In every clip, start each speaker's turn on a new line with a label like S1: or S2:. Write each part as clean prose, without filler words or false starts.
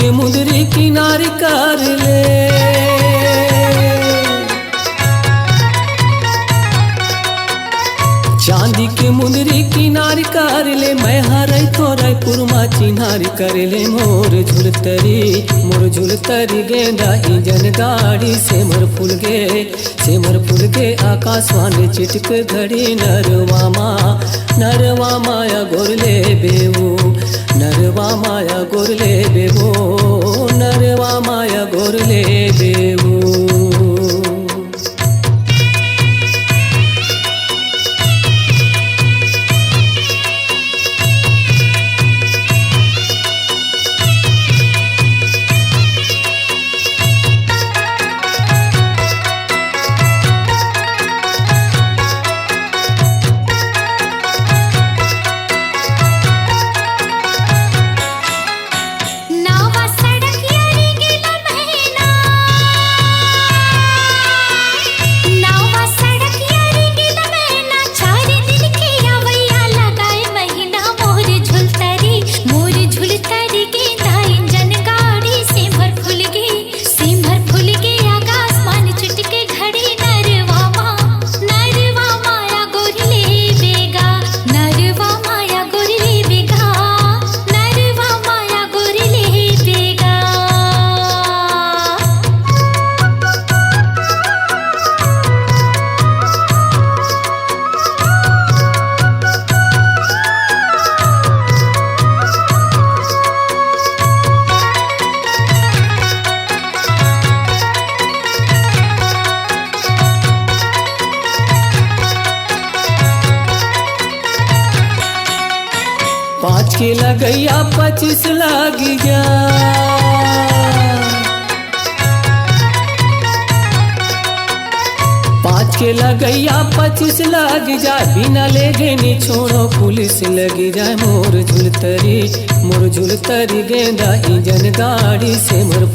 S1: के मुंदरी किनारी कर ले, चांदी के मुंदरी किनारी कर ले। मैं हरई तोरई पुरमा चिन्हारी कर ले। मोर झुलतरी गेंदा इंजन गाड़ी से मर फूल गे आकाशवाणी चिटक घड़ी। नरवा माया गोरले बेवो, नरवा माया गोरले बेवो, नरवा माया गोरले बेवो। पाँच के लगैया 25 लग जा, पाँच के लगैया 25 लग जा। बिना ले गेनी छोड़ो पुलिस लगी जाए। मोर झुलतरी गेंदा इंजन गाड़ी से मर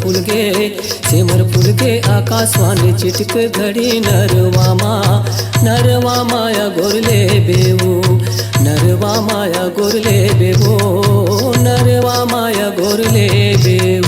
S1: फूल गे आकाशवाणी चिटक घड़ी। नरवा माया गोरले बेवो, नरवा माया गोरले बेवो, नरवा माया गोरले बेवो।